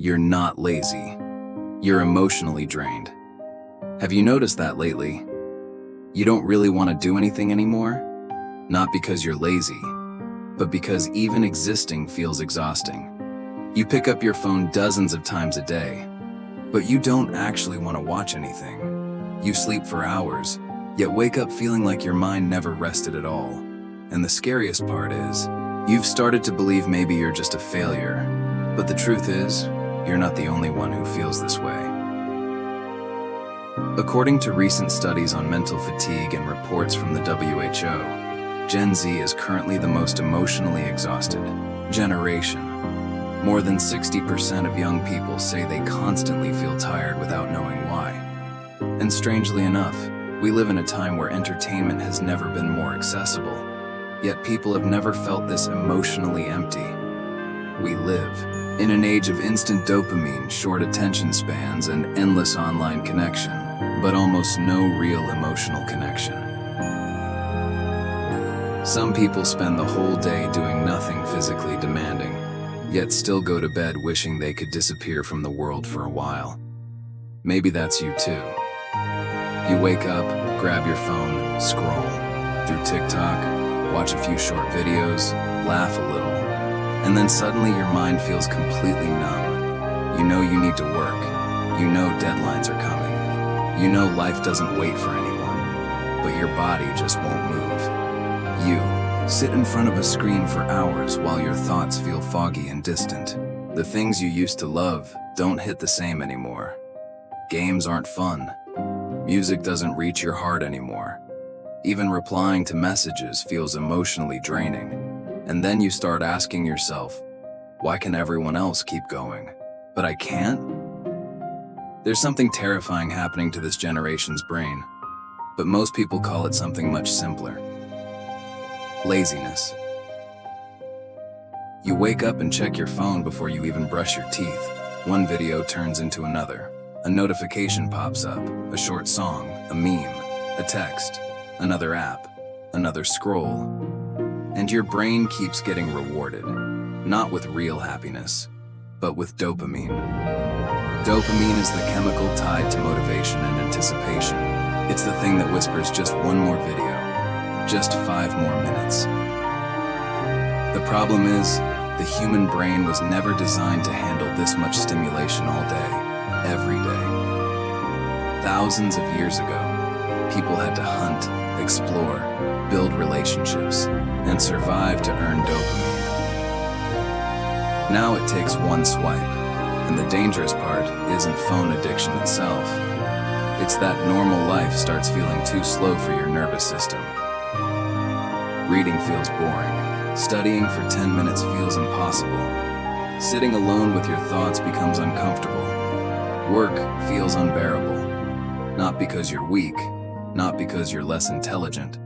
You're not lazy. You're emotionally drained. Have you noticed that lately? You don't really want to do anything anymore? Not because you're lazy, but because even existing feels exhausting. You pick up your phone dozens of times a day, but you don't actually want to watch anything. You sleep for hours, yet wake up feeling like your mind never rested at all. And the scariest part is, you've started to believe maybe you're just a failure, but the truth is, you're not the only one who feels this way. According to recent studies on mental fatigue and reports from the WHO, Gen Z is currently the most emotionally exhausted generation. More than 60% of young people say they constantly feel tired without knowing why. And strangely enough, we live in a time where entertainment has never been more accessible, yet people have never felt this emotionally empty. We live in an age of instant dopamine, short attention spans, and endless online connection, but almost no real emotional connection. Some people spend the whole day doing nothing physically demanding, yet still go to bed wishing they could disappear from the world for a while. Maybe that's you too. You wake up, grab your phone, scroll through TikTok, watch a few short videos, laugh a little, and then suddenly your mind feels completely numb. You know you need to work. You know deadlines are coming. You know life doesn't wait for anyone, but your body just won't move. You sit in front of a screen for hours while your thoughts feel foggy and distant. The things you used to love don't hit the same anymore. Games aren't fun. Music doesn't reach your heart anymore. Even replying to messages feels emotionally draining. And then you start asking yourself, why can everyone else keep going, but I can't? There's something terrifying happening to this generation's brain, but most people call it something much simpler. Laziness. You wake up and check your phone before you even brush your teeth. One video turns into another. A notification pops up, a short song, a meme, a text, another app, another scroll. And your brain keeps getting rewarded, not with real happiness, but with dopamine. Dopamine is the chemical tied to motivation and anticipation. It's the thing that whispers just one more video, just 5 more minutes. The problem is, the human brain was never designed to handle this much stimulation all day, every day. Thousands of years ago, people had to hunt, explore, build relationships, and survive to earn dopamine. Now it takes one swipe, and the dangerous part isn't phone addiction itself. It's that normal life starts feeling too slow for your nervous system. Reading feels boring. Studying for 10 minutes feels impossible. Sitting alone with your thoughts becomes uncomfortable. Work feels unbearable. Not because you're weak, not because you're less intelligent,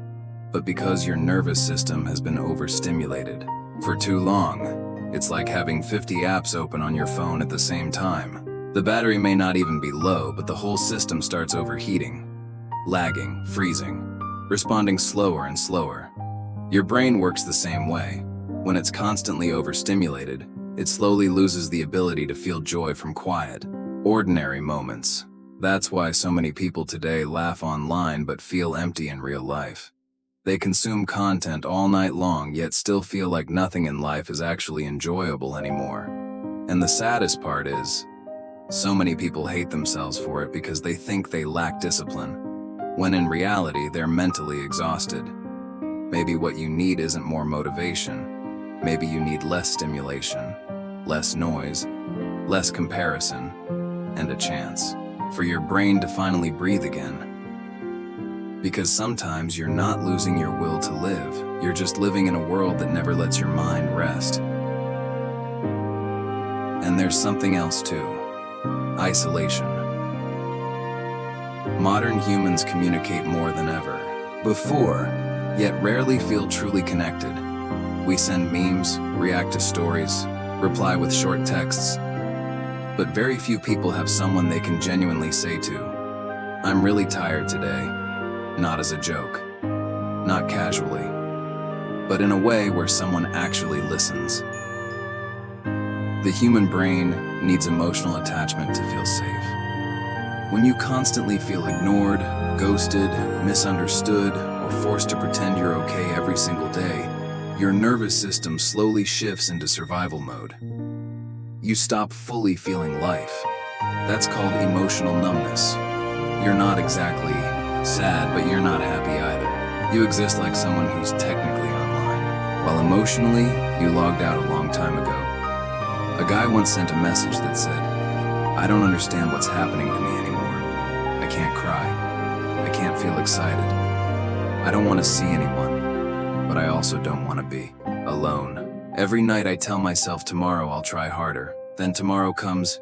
but because your nervous system has been overstimulated. For too long, it's like having 50 apps open on your phone at the same time. The battery may not even be low, but the whole system starts overheating, lagging, freezing, responding slower and slower. Your brain works the same way. When it's constantly overstimulated, it slowly loses the ability to feel joy from quiet, ordinary moments. That's why so many people today laugh online but feel empty in real life. They consume content all night long yet still feel like nothing in life is actually enjoyable anymore. And the saddest part is, so many people hate themselves for it because they think they lack discipline, when in reality they're mentally exhausted. Maybe what you need isn't more motivation. Maybe you need less stimulation, less noise, less comparison, and a chance for your brain to finally breathe again. Because sometimes you're not losing your will to live, you're just living in a world that never lets your mind rest. And there's something else too. Isolation. Modern humans communicate more than ever before, yet rarely feel truly connected. We send memes, react to stories, reply with short texts, but very few people have someone they can genuinely say to, "I'm really tired today," not as a joke, not casually, but in a way where someone actually listens. The human brain needs emotional attachment to feel safe. When you constantly feel ignored, ghosted, misunderstood, or forced to pretend you're okay every single day, your nervous system slowly shifts into survival mode. You stop fully feeling life. That's called emotional numbness. You're not exactly sad, but you're not happy either. You exist like someone who's technically online, while emotionally, you logged out a long time ago. A guy once sent a message that said, "I don't understand what's happening to me anymore. I can't cry. I can't feel excited. I don't want to see anyone, but I also don't want to be alone. Every night I tell myself tomorrow I'll try harder. Then tomorrow comes,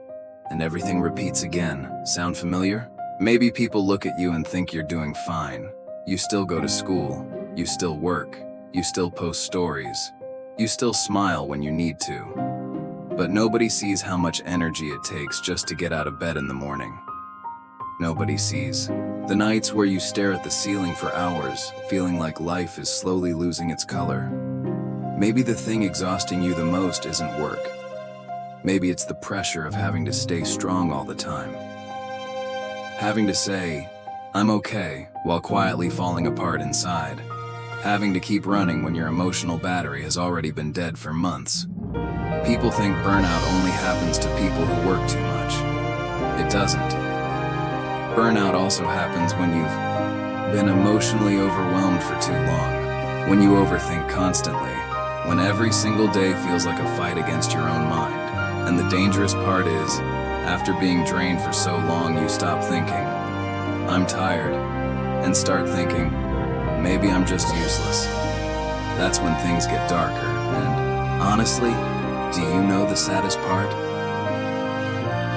and everything repeats again." Sound familiar? Maybe people look at you and think you're doing fine. You still go to school. You still work. You still post stories. You still smile when you need to. But nobody sees how much energy it takes just to get out of bed in the morning. Nobody sees the nights where you stare at the ceiling for hours, feeling like life is slowly losing its color. Maybe the thing exhausting you the most isn't work. Maybe it's the pressure of having to stay strong all the time. Having to say, "I'm okay," while quietly falling apart inside. Having to keep running when your emotional battery has already been dead for months. People think burnout only happens to people who work too much. It doesn't. Burnout also happens when you've been emotionally overwhelmed for too long, when you overthink constantly, when every single day feels like a fight against your own mind. And the dangerous part is, after being drained for so long, you stop thinking, "I'm tired," and start thinking, "Maybe I'm just useless." That's when things get darker, and honestly, do you know the saddest part?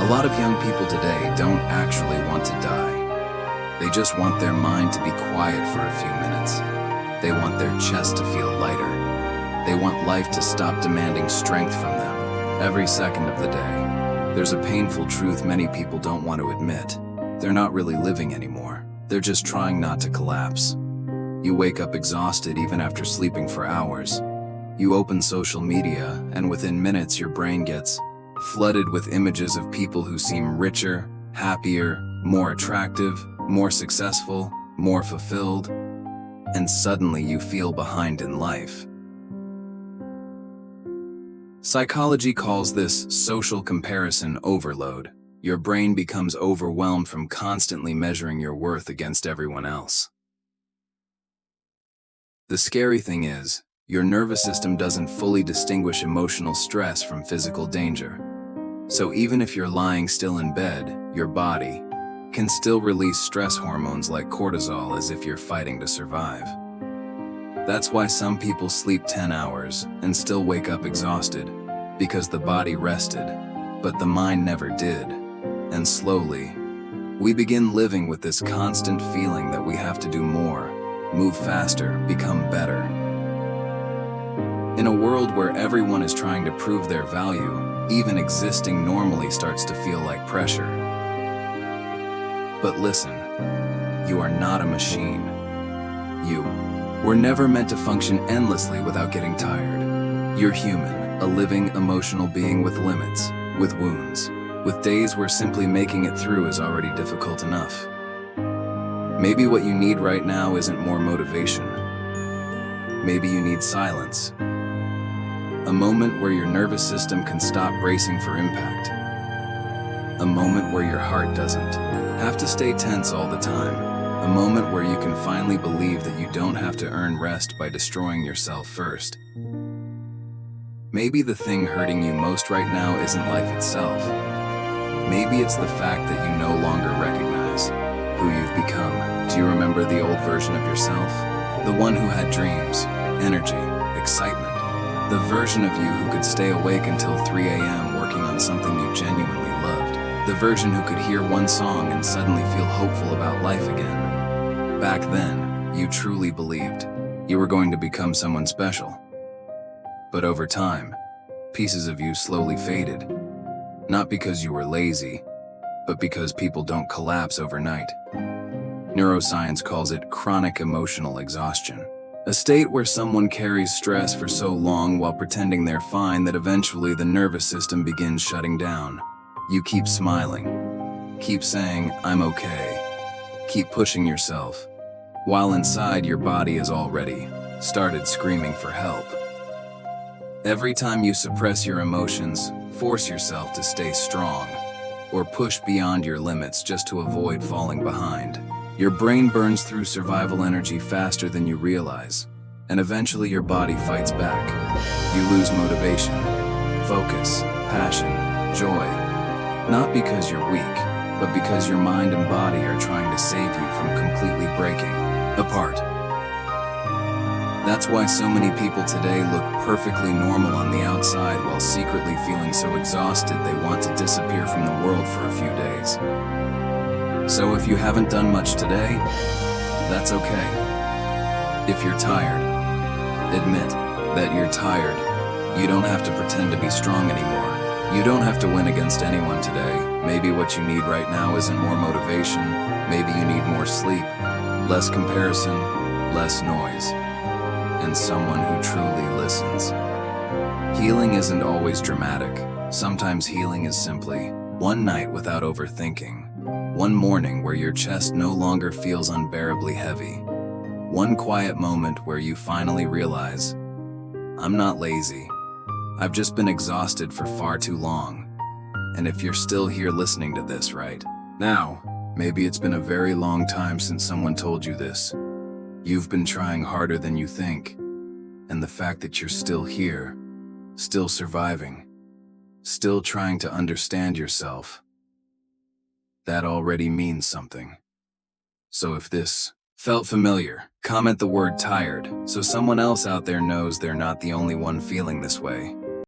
A lot of young people today don't actually want to die. They just want their mind to be quiet for a few minutes. They want their chest to feel lighter. They want life to stop demanding strength from them every second of the day. There's a painful truth many people don't want to admit. They're not really living anymore. They're just trying not to collapse. You wake up exhausted even after sleeping for hours. You open social media, and within minutes your brain gets flooded with images of people who seem richer, happier, more attractive, more successful, more fulfilled, and suddenly you feel behind in life. Psychology calls this social comparison overload. Your brain becomes overwhelmed from constantly measuring your worth against everyone else. The scary thing is, your nervous system doesn't fully distinguish emotional stress from physical danger. So even if you're lying still in bed, your body can still release stress hormones like cortisol as if you're fighting to survive. That's why some people sleep 10 hours and still wake up exhausted, because the body rested, but the mind never did. And slowly, we begin living with this constant feeling that we have to do more, move faster, become better. In a world where everyone is trying to prove their value, even existing normally starts to feel like pressure. But listen, you are not a machine. You were never meant to function endlessly without getting tired. You're human, a living, emotional being with limits, with wounds, with days where simply making it through is already difficult enough. Maybe what you need right now isn't more motivation. Maybe you need silence. A moment where your nervous system can stop bracing for impact. A moment where your heart doesn't have to stay tense all the time. A moment where you can finally believe that you don't have to earn rest by destroying yourself first. Maybe the thing hurting you most right now isn't life itself. Maybe it's the fact that you no longer recognize who you've become. Do you remember the old version of yourself? The one who had dreams, energy, excitement. The version of you who could stay awake until 3 a.m. working on something you genuinely loved. The version who could hear one song and suddenly feel hopeful about life again. Back then, you truly believed you were going to become someone special. But over time, pieces of you slowly faded. Not because you were lazy, but because people don't collapse overnight. Neuroscience calls it chronic emotional exhaustion. A state where someone carries stress for so long while pretending they're fine that eventually the nervous system begins shutting down. You keep smiling. Keep saying, I'm okay. Keep pushing yourself, while inside your body has already started screaming for help. Every time you suppress your emotions, force yourself to stay strong, or push beyond your limits just to avoid falling behind, your brain burns through survival energy faster than you realize, and eventually your body fights back. You lose motivation, focus, passion, joy, not because you're weak, but because your mind and body are trying to save you from completely breaking apart. That's why so many people today look perfectly normal on the outside while secretly feeling so exhausted they want to disappear from the world for a few days. So if you haven't done much today, that's okay. If you're tired, admit that you're tired. You don't have to pretend to be strong anymore. You don't have to win against anyone today. Maybe what you need right now isn't more motivation. Maybe you need more sleep, less comparison, less noise, and someone who truly listens. Healing isn't always dramatic. Sometimes healing is simply one night without overthinking. One morning where your chest no longer feels unbearably heavy. One quiet moment where you finally realize, I'm not lazy. I've just been exhausted for far too long. And if you're still here listening to this right now, maybe it's been a very long time since someone told you this. You've been trying harder than you think. And the fact that you're still here, still surviving, still trying to understand yourself, that already means something. So if this felt familiar, comment the word tired so someone else out there knows they're not the only one feeling this way.